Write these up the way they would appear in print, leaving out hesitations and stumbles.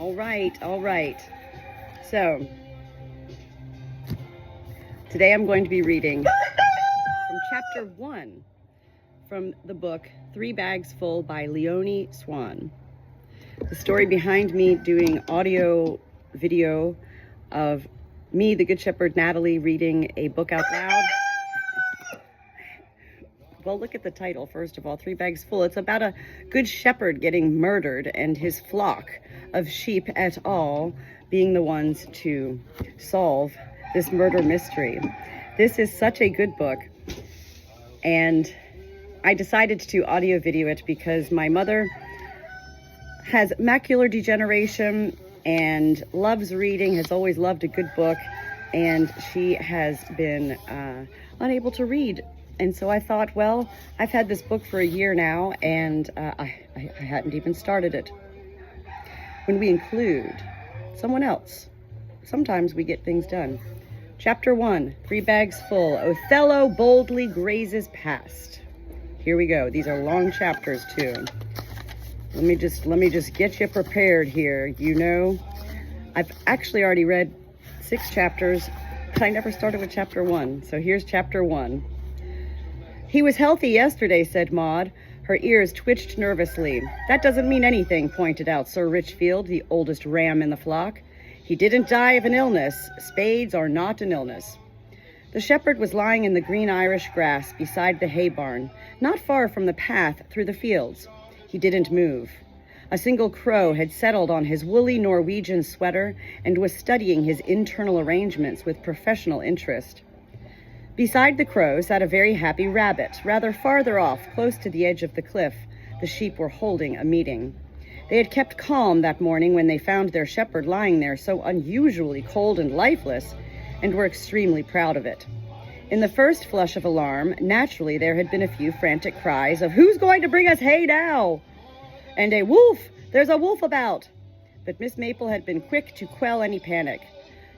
All right. So, today I'm going to be reading from chapter 1 from the book 3 Bags Full by Leonie Swann. The story behind me doing audio video of me, the Good Shepherd Natalie, reading a book out loud. Well, look at the title, first of all, 3 Bags Full. It's about a good shepherd getting murdered and his flock of sheep et al. Being the ones to solve this murder mystery. This is such a good book, and I decided to audio video it because my mother has macular degeneration and loves reading, has always loved a good book, and she has been unable to read. And so I thought, well, I've had this book for a year now, and I hadn't even started it. When we include someone else, sometimes we get things done. Chapter 1, 3 Bags Full, Othello boldly grazes past. Here we go. These are long chapters too. Let me just get you prepared here. You know, I've actually already read 6 chapters, but I never started with chapter 1. So here's chapter 1. "He was healthy yesterday," said Maud. Her ears twitched nervously. "That doesn't mean anything," pointed out Sir Richfield, the oldest ram in the flock. "He didn't die of an illness. Spades are not an illness." The shepherd was lying in the green Irish grass beside the hay barn, not far from the path through the fields. He didn't move. A single crow had settled on his woolly Norwegian sweater and was studying his internal arrangements with professional interest. Beside the crow sat a very happy rabbit. Rather farther off, close to the edge of the cliff, the sheep were holding a meeting. They had kept calm that morning when they found their shepherd lying there so unusually cold and lifeless, and were extremely proud of it. In the first flush of alarm, naturally there had been a few frantic cries of, "Who's going to bring us hay now?" and a "Wolf! There's a wolf about!" But Miss Maple had been quick to quell any panic.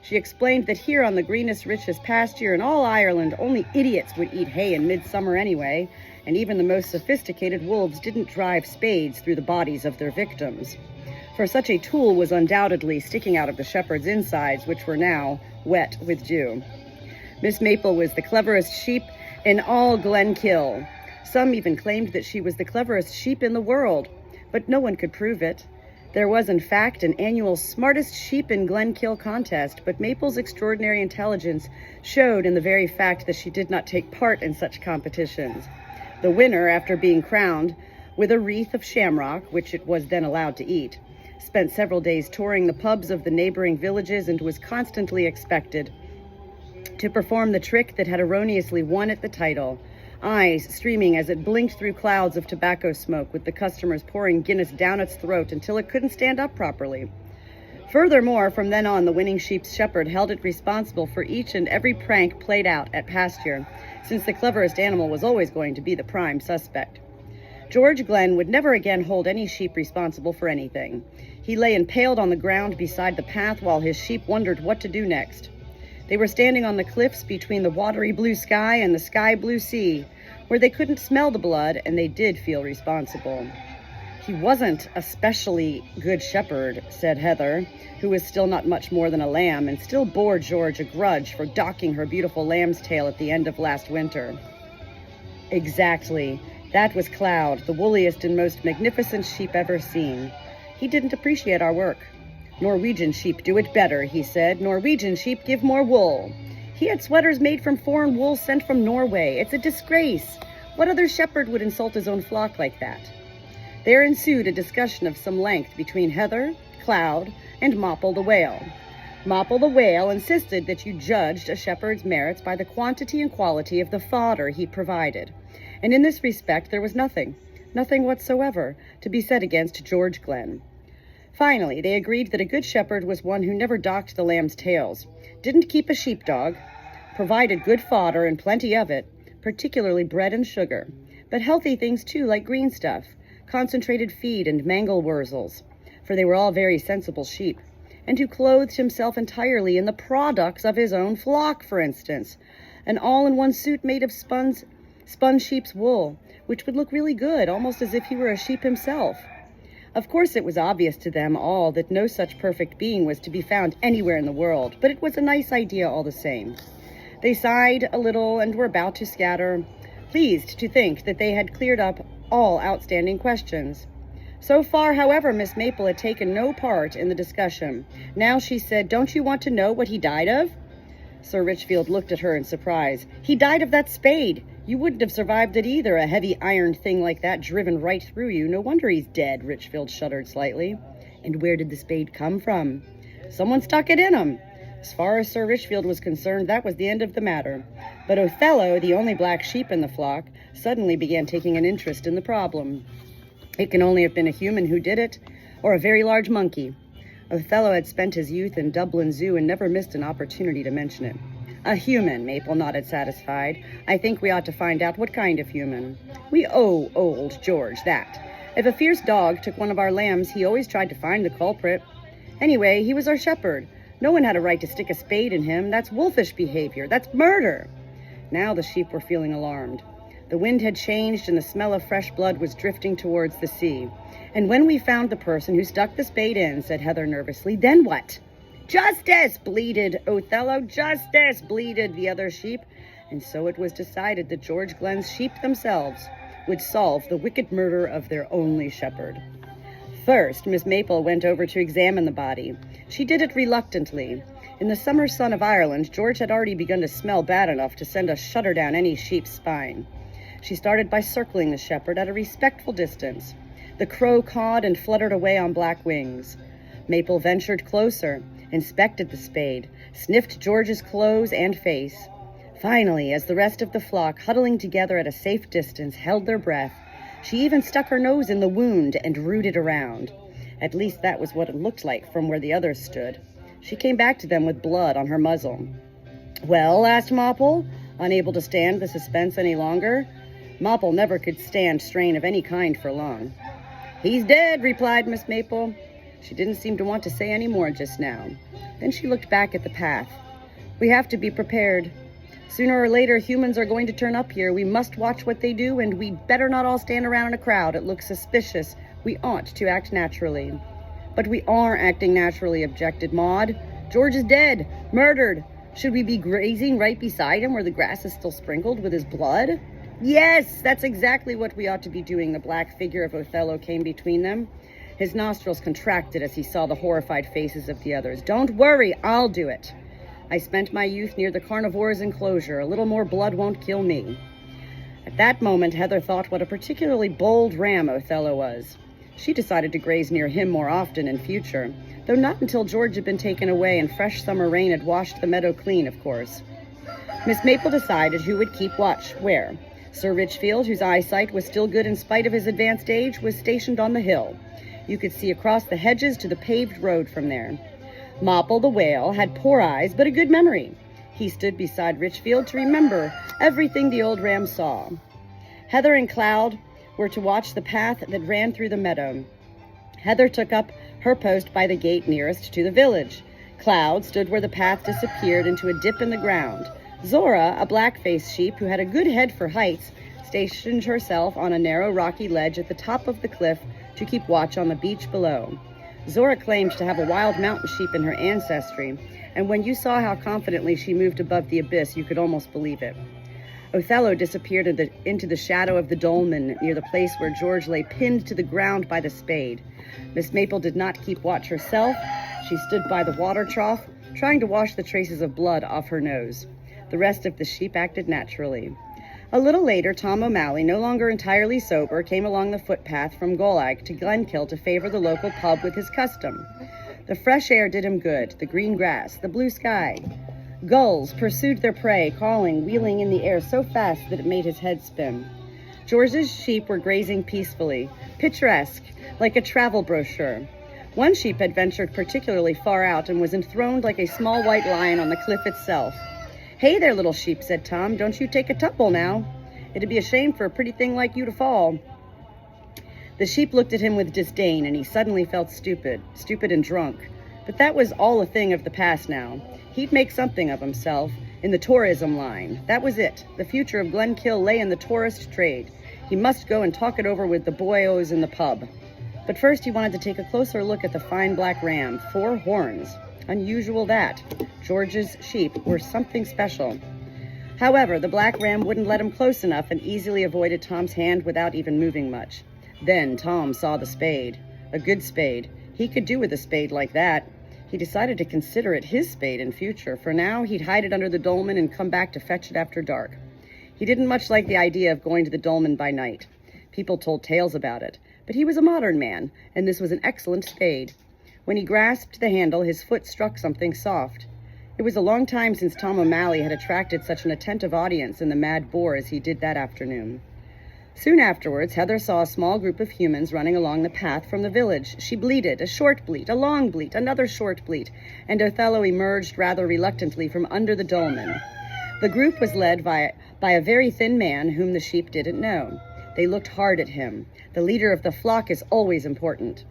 She explained that here on the greenest, richest pasture in all Ireland, only idiots would eat hay in midsummer anyway, and even the most sophisticated wolves didn't drive spades through the bodies of their victims. For such a tool was undoubtedly sticking out of the shepherd's insides, which were now wet with dew. Miss Maple was the cleverest sheep in all Glenkill. Some even claimed that she was the cleverest sheep in the world, but no one could prove it. There was, in fact, an annual Smartest Sheep in Glenkill contest, but Maple's extraordinary intelligence showed in the very fact that she did not take part in such competitions. The winner, after being crowned with a wreath of shamrock, which it was then allowed to eat, spent several days touring the pubs of the neighboring villages and was constantly expected to perform the trick that had erroneously won it the title. Eyes streaming as it blinked through clouds of tobacco smoke, with the customers pouring Guinness down its throat until it couldn't stand up properly. Furthermore, from then on, the winning sheep's shepherd held it responsible for each and every prank played out at pasture, since the cleverest animal was always going to be the prime suspect. George Glen would never again hold any sheep responsible for anything. He lay impaled on the ground beside the path while his sheep wondered what to do next. They were standing on the cliffs between the watery blue sky and the sky blue sea, where they couldn't smell the blood, and they did feel responsible. "He wasn't a specially good shepherd," said Heather, who was still not much more than a lamb and still bore George a grudge for docking her beautiful lamb's tail at the end of last winter. "Exactly. That was Cloud, the woolliest and most magnificent sheep ever seen. He didn't appreciate our work. 'Norwegian sheep do it better,' he said. 'Norwegian sheep give more wool.' He had sweaters made from foreign wool sent from Norway. It's a disgrace. What other shepherd would insult his own flock like that?" There ensued a discussion of some length between Heather, Cloud, and Mopple the whale. Mopple the whale insisted that you judged a shepherd's merits by the quantity and quality of the fodder he provided. And in this respect there was nothing whatsoever, to be said against George Glen. Finally, they agreed that a good shepherd was one who never docked the lamb's tails, didn't keep a sheepdog, provided good fodder and plenty of it, particularly bread and sugar, but healthy things too, like green stuff, concentrated feed and mangel wurzels, for they were all very sensible sheep, and who clothed himself entirely in the products of his own flock, for instance, an all-in-one suit made of spun sheep's wool, which would look really good, almost as if he were a sheep himself. Of course, it was obvious to them all that no such perfect being was to be found anywhere in the world, but it was a nice idea all the same. They sighed a little and were about to scatter, pleased to think that they had cleared up all outstanding questions. So far, however, Miss Maple had taken no part in the discussion. Now she said, "Don't you want to know what he died of?" Sir Richfield looked at her in surprise. "He died of that spade. You wouldn't have survived it either, a heavy iron thing like that driven right through you. No wonder he's dead." Richfield shuddered slightly. "And where did the spade come from?" "Someone stuck it in him." As far as Sir Richfield was concerned, that was the end of the matter. But Othello, the only black sheep in the flock, suddenly began taking an interest in the problem. It can only have been a human who did it, or a very large monkey. Othello had spent his youth in Dublin Zoo and never missed an opportunity to mention it. "A human," Maple nodded, satisfied. "I think we ought to find out what kind of human. We owe old George that. If a fierce dog took one of our lambs, he always tried to find the culprit. Anyway, he was our shepherd. No one had a right to stick a spade in him. That's wolfish behavior. That's murder." Now the sheep were feeling alarmed. The wind had changed and the smell of fresh blood was drifting towards the sea. "And when we found the person who stuck the spade in," said Heather nervously, "then what?" "Justice!" bleated Othello. "Justice!" bleated the other sheep. And so it was decided that George Glen's sheep themselves would solve the wicked murder of their only shepherd. First, Miss Maple went over to examine the body. She did it reluctantly. In the summer sun of Ireland, George had already begun to smell bad enough to send a shudder down any sheep's spine. She started by circling the shepherd at a respectful distance. The crow cawed and fluttered away on black wings. Maple ventured closer, inspected the spade, sniffed George's clothes and face. Finally, as the rest of the flock, huddling together at a safe distance, held their breath, she even stuck her nose in the wound and rooted around. At least that was what it looked like from where the others stood. She came back to them with blood on her muzzle. "Well?" asked Mopple, unable to stand the suspense any longer. Mopple never could stand strain of any kind for long. "He's dead," replied Miss Maple. She didn't seem to want to say any more just now. Then she looked back at the path. "We have to be prepared. Sooner or later, humans are going to turn up here. We must watch what they do, and we'd better not all stand around in a crowd. It looks suspicious. We ought to act naturally." "But we are acting naturally," objected Maud. "George is dead, murdered. Should we be grazing right beside him where the grass is still sprinkled with his blood?" "Yes, that's exactly what we ought to be doing." The black figure of Othello came between them. His nostrils contracted as he saw the horrified faces of the others. "Don't worry, I'll do it. I spent my youth near the carnivore's enclosure. A little more blood won't kill me." At that moment, Heather thought what a particularly bold ram Othello was. She decided to graze near him more often in future, though not until George had been taken away and fresh summer rain had washed the meadow clean, of course. Miss Maple decided who would keep watch where. Sir Richfield, whose eyesight was still good in spite of his advanced age, was stationed on the hill. You could see across the hedges to the paved road from there. Mopple, the whale, had poor eyes but a good memory. He stood beside Richfield to remember everything the old ram saw. Heather and Cloud were to watch the path that ran through the meadow. Heather took up her post by the gate nearest to the village. Cloud stood where the path disappeared into a dip in the ground. Zora, a black-faced sheep who had a good head for heights, stationed herself on a narrow rocky ledge at the top of the cliff to keep watch on the beach below. Zora claimed to have a wild mountain sheep in her ancestry, and when you saw how confidently she moved above the abyss, you could almost believe it. Othello disappeared into the shadow of the dolmen near the place where George lay pinned to the ground by the spade. Miss Maple did not keep watch herself. She stood by the water trough, trying to wash the traces of blood off her nose. The rest of the sheep acted naturally. A little later, Tom O'Malley, no longer entirely sober, came along the footpath from Golag to Glenkill to favor the local pub with his custom. The fresh air did him good, the green grass, the blue sky. Gulls pursued their prey, calling, wheeling in the air so fast that it made his head spin. George's sheep were grazing peacefully, picturesque, like a travel brochure. One sheep had ventured particularly far out and was enthroned like a small white lion on the cliff itself. "Hey there, little sheep," said Tom. "Don't you take a tumble now. It'd be a shame for a pretty thing like you to fall." The sheep looked at him with disdain, and he suddenly felt stupid and drunk. But that was all a thing of the past now. He'd make something of himself in the tourism line. That was it. The future of Glenkill lay in the tourist trade. He must go and talk it over with the boyos in the pub. But first he wanted to take a closer look at the fine black ram, 4 horns. Unusual that. George's sheep were something special. However, the black ram wouldn't let him close enough and easily avoided Tom's hand without even moving much. Then Tom saw the spade. A good spade. He could do with a spade like that. He decided to consider it his spade in future. For now, he'd hide it under the dolmen and come back to fetch it after dark. He didn't much like the idea of going to the dolmen by night. People told tales about it, but he was a modern man, and this was an excellent spade. When he grasped the handle, his foot struck something soft. It was a long time since Tom O'Malley had attracted such an attentive audience in the Mad Boar as he did that afternoon. Soon afterwards, Heather saw a small group of humans running along the path from the village. She bleated, a short bleat, a long bleat, another short bleat, and Othello emerged rather reluctantly from under the dolmen. The group was led by a very thin man whom the sheep didn't know. They looked hard at him. The leader of the flock is always important.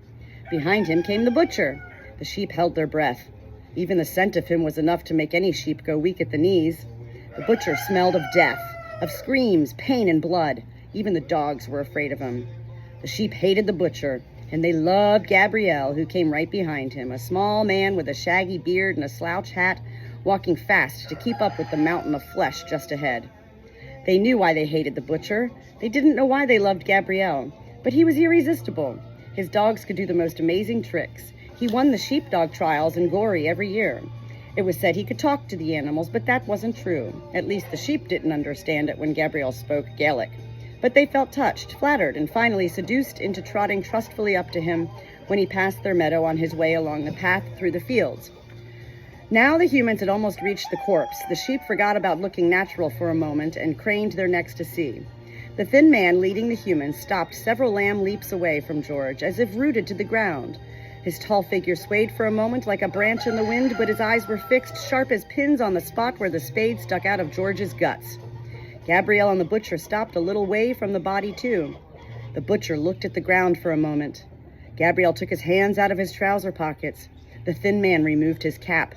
Behind him came the butcher. The sheep held their breath. Even the scent of him was enough to make any sheep go weak at the knees. The butcher smelled of death, of screams, pain, and blood. Even the dogs were afraid of him. The sheep hated the butcher, and they loved Gabrielle, who came right behind him, a small man with a shaggy beard and a slouch hat, walking fast to keep up with the mountain of flesh just ahead. They knew why they hated the butcher. They didn't know why they loved Gabrielle, but he was irresistible. His dogs could do the most amazing tricks. He won the sheepdog trials in Gorey every year. It was said he could talk to the animals, but that wasn't true. At least the sheep didn't understand it when Gabrielle spoke Gaelic. But they felt touched, flattered, and finally seduced into trotting trustfully up to him when he passed their meadow on his way along the path through the fields. Now the humans had almost reached the corpse. The sheep forgot about looking natural for a moment and craned their necks to see. The thin man leading the humans stopped several lamb leaps away from George, as if rooted to the ground. His tall figure swayed for a moment like a branch in the wind, but his eyes were fixed sharp as pins on the spot where the spade stuck out of George's guts. Gabrielle and the butcher stopped a little way from the body, too. The butcher looked at the ground for a moment. Gabrielle took his hands out of his trouser pockets. The thin man removed his cap.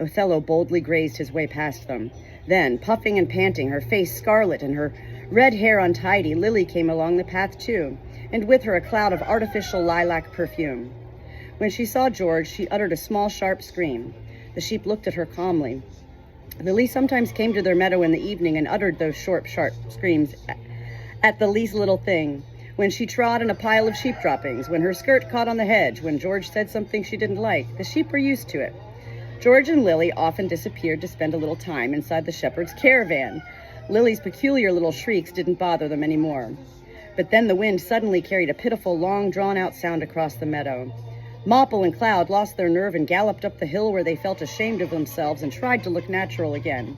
Othello boldly grazed his way past them. Then, puffing and panting, her face scarlet and her red hair untidy, Lily came along the path, too, and with her a cloud of artificial lilac perfume. When she saw George, she uttered a small, sharp scream. The sheep looked at her calmly. Lily sometimes came to their meadow in the evening and uttered those short, sharp screams at the least little thing. When she trod in a pile of sheep droppings, when her skirt caught on the hedge, when George said something she didn't like, the sheep were used to it. George and Lily often disappeared to spend a little time inside the shepherd's caravan. Lily's peculiar little shrieks didn't bother them anymore. But then the wind suddenly carried a pitiful, long, drawn-out sound across the meadow. Mopple and Cloud lost their nerve and galloped up the hill where they felt ashamed of themselves and tried to look natural again.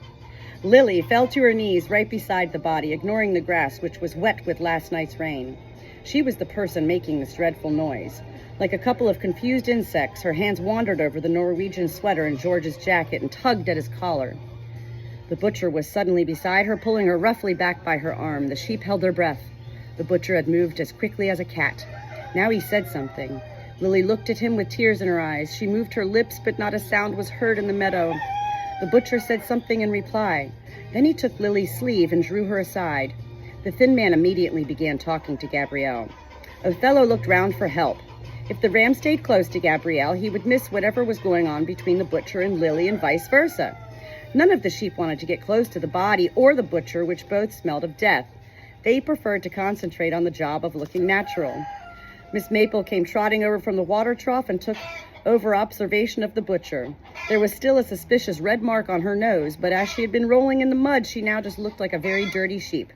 Lily fell to her knees right beside the body, ignoring the grass, which was wet with last night's rain. She was the person making this dreadful noise. Like a couple of confused insects, her hands wandered over the Norwegian sweater and George's jacket and tugged at his collar. The butcher was suddenly beside her, pulling her roughly back by her arm. The sheep held their breath. The butcher had moved as quickly as a cat. Now he said something. Lily looked at him with tears in her eyes. She moved her lips, but not a sound was heard in the meadow. The butcher said something in reply. Then he took Lily's sleeve and drew her aside. The thin man immediately began talking to Gabrielle. Othello looked round for help. If the ram stayed close to Gabrielle, he would miss whatever was going on between the butcher and Lily and vice versa. None of the sheep wanted to get close to the body or the butcher, which both smelled of death. They preferred to concentrate on the job of looking natural. Miss Maple came trotting over from the water trough and took over observation of the butcher. There was still a suspicious red mark on her nose, but as she had been rolling in the mud, she now just looked like a very dirty sheep.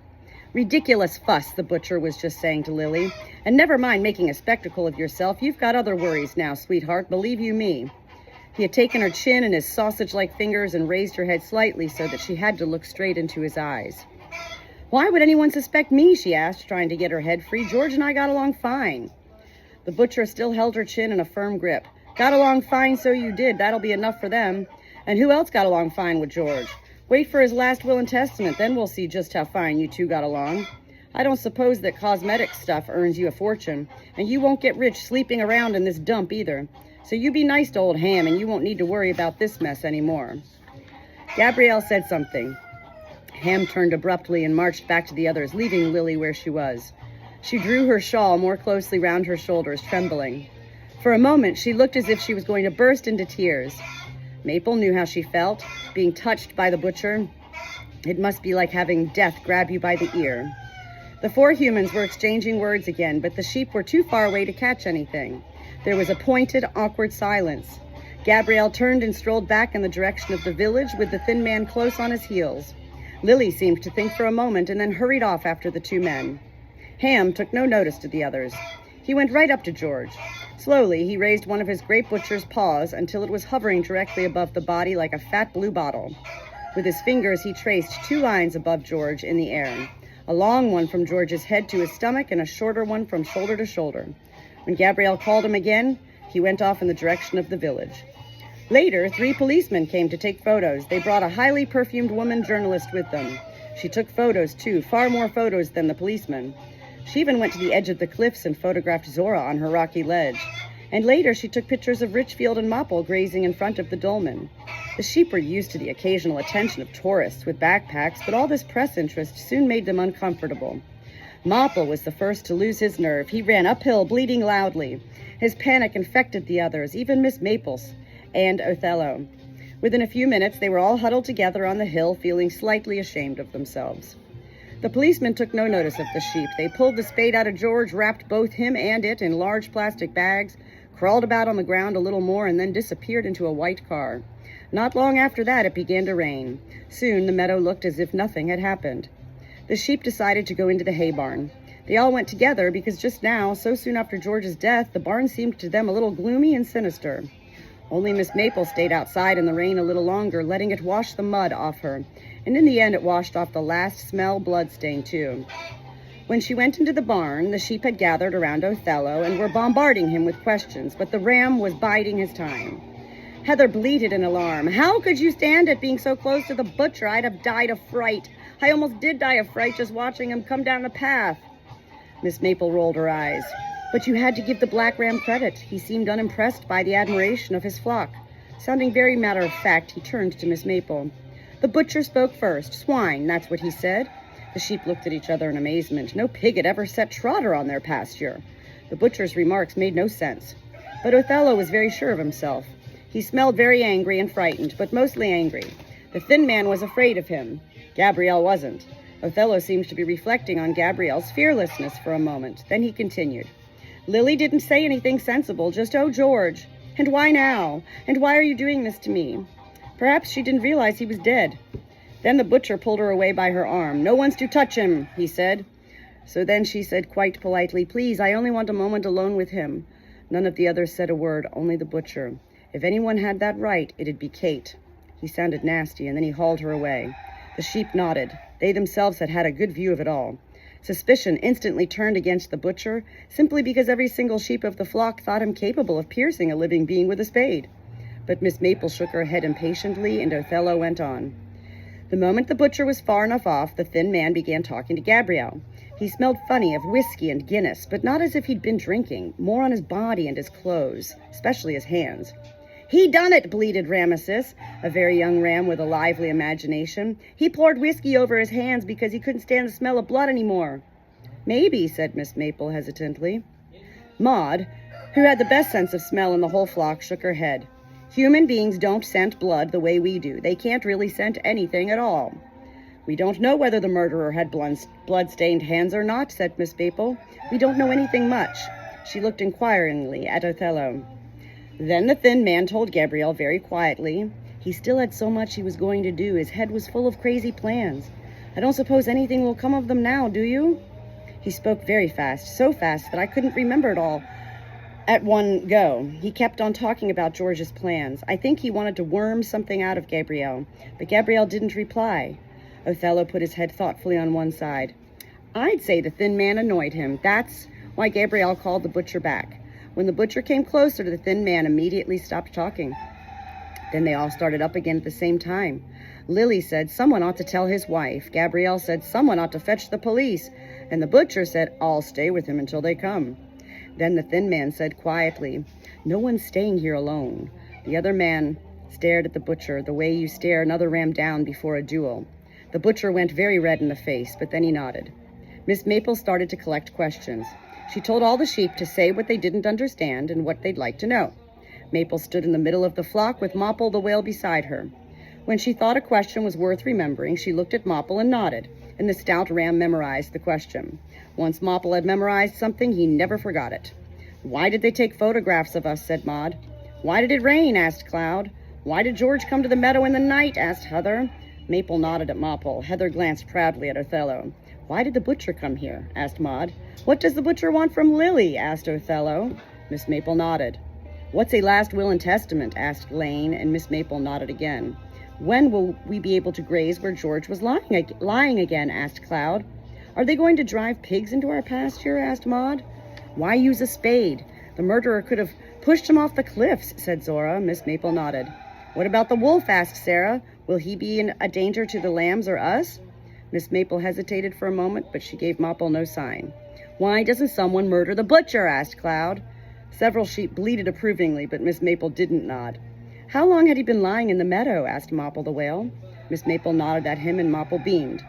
Ridiculous fuss, the butcher was just saying to Lily. And never mind making a spectacle of yourself. You've got other worries now, sweetheart, believe you me. He had taken her chin in his sausage-like fingers and raised her head slightly so that she had to look straight into his eyes. Why would anyone suspect me, she asked, trying to get her head free. George and I got along fine. The butcher still held her chin in a firm grip. Got along fine, so you did. That'll be enough for them. And who else got along fine with George? Wait for his last will and testament, then we'll see just how fine you two got along. I don't suppose that cosmetic stuff earns you a fortune, and you won't get rich sleeping around in this dump either. So you be nice to old Ham, and you won't need to worry about this mess anymore. Gabrielle said something. Ham turned abruptly and marched back to the others, leaving Lily where she was. She drew her shawl more closely round her shoulders, trembling. For a moment, she looked as if she was going to burst into tears. Maple knew how she felt, being touched by the butcher. It must be like having death grab you by the ear. The four humans were exchanging words again, but the sheep were too far away to catch anything. There was a pointed, awkward silence. Gabrielle turned and strolled back in the direction of the village with the thin man close on his heels. Lily seemed to think for a moment and then hurried off after the two men. Ham took no notice to the others. He went right up to George. Slowly, he raised one of his great butcher's paws until it was hovering directly above the body like a fat blue bottle. With his fingers, he traced 2 lines above George in the air, a long one from George's head to his stomach and a shorter one from shoulder to shoulder. When Gabrielle called him again, he went off in the direction of the village. Later, 3 policemen came to take photos. They brought a highly perfumed woman journalist with them. She took photos, too, far more photos than the policemen. She even went to the edge of the cliffs and photographed Zora on her rocky ledge. And later, she took pictures of Richfield and Mopple grazing in front of the dolmen. The sheep were used to the occasional attention of tourists with backpacks, but all this press interest soon made them uncomfortable. Mopple was the first to lose his nerve. He ran uphill, bleating loudly. His panic infected the others, even Miss Maples and Othello. Within a few minutes, they were all huddled together on the hill, feeling slightly ashamed of themselves. The policemen took no notice of the sheep. They pulled the spade out of George, wrapped both him and it in large plastic bags, crawled about on the ground a little more, and then disappeared into a white car. Not long after that, it began to rain. Soon, the meadow looked as if nothing had happened. The sheep decided to go into the hay barn. They all went together because just now, so soon after George's death, the barn seemed to them a little gloomy and sinister. Only Miss Maple stayed outside in the rain a little longer, letting it wash the mud off her, and in the end it washed off the last smell bloodstain too. When she went into the barn, the sheep had gathered around Othello and were bombarding him with questions, but the ram was biding his time. Heather bleated in alarm. "How could you stand it, being so close to the butcher? I'd have died of fright. I almost did die of fright just watching him come down the path." Miss Maple rolled her eyes. "But you had to give the black ram credit. He seemed unimpressed by the admiration of his flock." Sounding very matter-of-fact, he turned to Miss Maple. "The butcher spoke first. Swine, that's what he said." The sheep looked at each other in amazement. No pig had ever set Trotter on their pasture. The butcher's remarks made no sense. But Othello was very sure of himself. He smelled very angry and frightened, but mostly angry. The thin man was afraid of him. Gabrielle wasn't. Othello seemed to be reflecting on Gabrielle's fearlessness for a moment. Then he continued. "Lily didn't say anything sensible, just, 'Oh, George. And why now? And why are you doing this to me?' Perhaps she didn't realize he was dead." Then the butcher pulled her away by her arm. "No one's to touch him," he said. So then she said quite politely, "Please, I only want a moment alone with him." None of the others said a word, only the butcher. If anyone had that right, it'd be Kate. He sounded nasty, and then he hauled her away. The sheep nodded. They themselves had had a good view of it all. Suspicion instantly turned against the butcher, simply because every single sheep of the flock thought him capable of piercing a living being with a spade. But Miss Maple shook her head impatiently, and Othello went on. The moment the butcher was far enough off, the thin man began talking to Gabrielle. He smelled funny of whiskey and Guinness, but not as if he'd been drinking, more on his body and his clothes, especially his hands. "He done it," bleated Rameses, a very young ram with a lively imagination. "He poured whiskey over his hands because he couldn't stand the smell of blood anymore." "Maybe," said Miss Maple hesitantly. Maud, who had the best sense of smell in the whole flock, shook her head. "Human beings don't scent blood the way we do. They can't really scent anything at all." "We don't know whether the murderer had blood-stained hands or not," said Miss Maple. "We don't know anything much." She looked inquiringly at Othello. Then the thin man told Gabrielle very quietly. He still had so much he was going to do. His head was full of crazy plans. "I don't suppose anything will come of them now, do you?" He spoke very fast, so fast that I couldn't remember it all at one go. He kept on talking about George's plans. I think he wanted to worm something out of Gabrielle, but Gabrielle didn't reply. Othello put his head thoughtfully on one side. "I'd say the thin man annoyed him. That's why Gabrielle called the butcher back. When the butcher came closer, the thin man immediately stopped talking. Then they all started up again at the same time. Lily said someone ought to tell his wife. Gabrielle said someone ought to fetch the police. And the butcher said, 'I'll stay with him until they come.' Then the thin man said quietly, 'No one's staying here alone.' The other man stared at the butcher the way you stare another ram down before a duel. The butcher went very red in the face, but then he nodded. Miss Maple started to collect questions. She told all the sheep to say what they didn't understand and what they'd like to know. Maple stood in the middle of the flock with Mopple the whale beside her. When she thought a question was worth remembering, she looked at Mopple and nodded, and the stout ram memorized the question. Once Mopple had memorized something, he never forgot it. "Why did they take photographs of us?" said Maud. "Why did it rain?" asked Cloud. "Why did George come to the meadow in the night?" asked Heather. Maple nodded at Mopple. Heather glanced proudly at Othello. "Why did the butcher come here?" asked Maud. "What does the butcher want from Lily?" asked Othello. Miss Maple nodded. "What's a last will and testament?" asked Lane, and Miss Maple nodded again. "When will we be able to graze where George was lying again?" asked Cloud. "Are they going to drive pigs into our pasture?" asked Maud. "Why use a spade? The murderer could have pushed him off the cliffs," said Zora. Miss Maple nodded. "What about the wolf?" asked Sarah. "Will he be a danger to the lambs or us?" Miss Maple hesitated for a moment, but she gave Mopple no sign. "Why doesn't someone murder the butcher?" asked Cloud. Several sheep bleated approvingly, but Miss Maple didn't nod. "How long had he been lying in the meadow?" asked Mopple the whale. Miss Maple nodded at him, and Mopple beamed.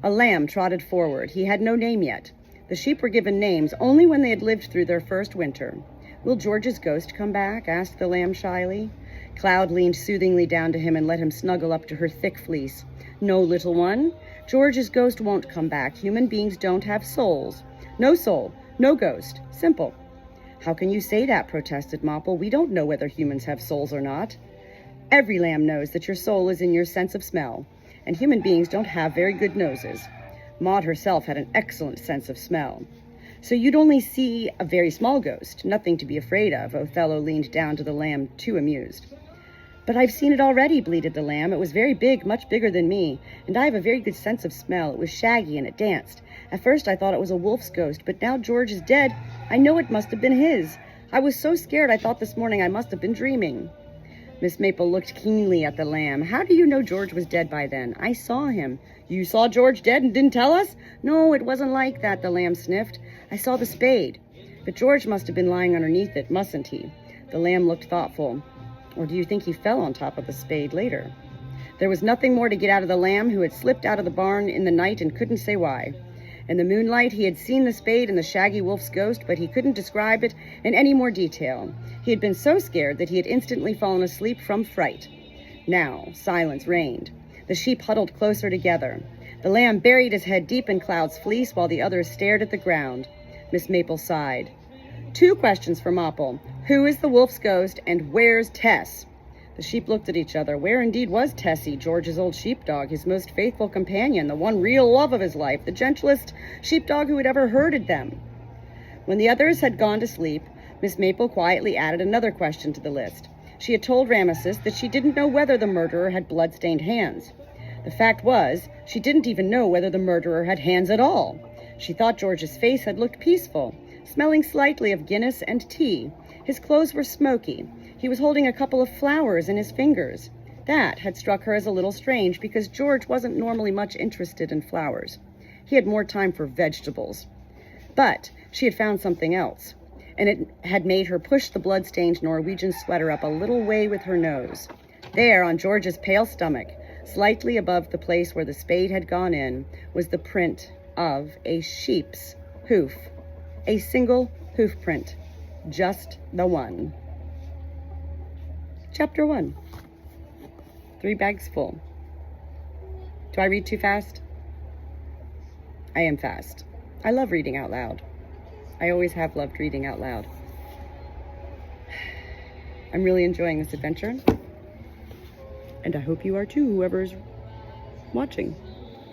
A lamb trotted forward. He had no name yet. The sheep were given names only when they had lived through their first winter. "Will George's ghost come back?" asked the lamb shyly. Cloud leaned soothingly down to him and let him snuggle up to her thick fleece. "No, little one. George's ghost won't come back. Human beings don't have souls. No soul, no ghost. Simple." "How can you say that?" protested Mopple. "We don't know whether humans have souls or not." "Every lamb knows that your soul is in your sense of smell, and human beings don't have very good noses." Maud herself had an excellent sense of smell. "So you'd only see a very small ghost, nothing to be afraid of." Othello leaned down to the lamb, too amused. "But I've seen it already," bleated the lamb. "It was very big, much bigger than me, and I have a very good sense of smell. It was shaggy and it danced. At first I thought it was a wolf's ghost, but now George is dead, I know it must have been his. I was so scared I thought this morning I must have been dreaming." Miss Maple looked keenly at the lamb. "How do you know George was dead by then?" "I saw him." "You saw George dead and didn't tell us?" "No, it wasn't like that," the lamb sniffed. "I saw the spade. But George must have been lying underneath it, mustn't he?" The lamb looked thoughtful. "Or do you think he fell on top of the spade later?" There was nothing more to get out of the lamb, who had slipped out of the barn in the night and couldn't say why. In the moonlight, he had seen the spade and the shaggy wolf's ghost, but he couldn't describe it in any more detail. He had been so scared that he had instantly fallen asleep from fright. Now, silence reigned. The sheep huddled closer together. The lamb buried his head deep in Cloud's fleece while the others stared at the ground. Miss Maple sighed. "Two questions for Mopple. Who is the wolf's ghost, and where's Tess?" The sheep looked at each other. Where indeed was Tessie, George's old sheepdog, his most faithful companion, the one real love of his life, the gentlest sheepdog who had ever herded them? When the others had gone to sleep, Miss Maple quietly added another question to the list. She had told Ramesses that she didn't know whether the murderer had blood-stained hands. The fact was, she didn't even know whether the murderer had hands at all. She thought George's face had looked peaceful, smelling slightly of Guinness and tea. His clothes were smoky. He was holding a couple of flowers in his fingers. That had struck her as a little strange because George wasn't normally much interested in flowers. He had more time for vegetables. But she had found something else, and it had made her push the blood-stained Norwegian sweater up a little way with her nose. There, on George's pale stomach, slightly above the place where the spade had gone in, was the print of a sheep's hoof. A single hoof print. Just the one. Chapter 1. 3 bags full. Do I read too fast? I am fast. I love reading out loud. I always have loved reading out loud. I'm really enjoying this adventure, and I hope you are too, whoever's watching.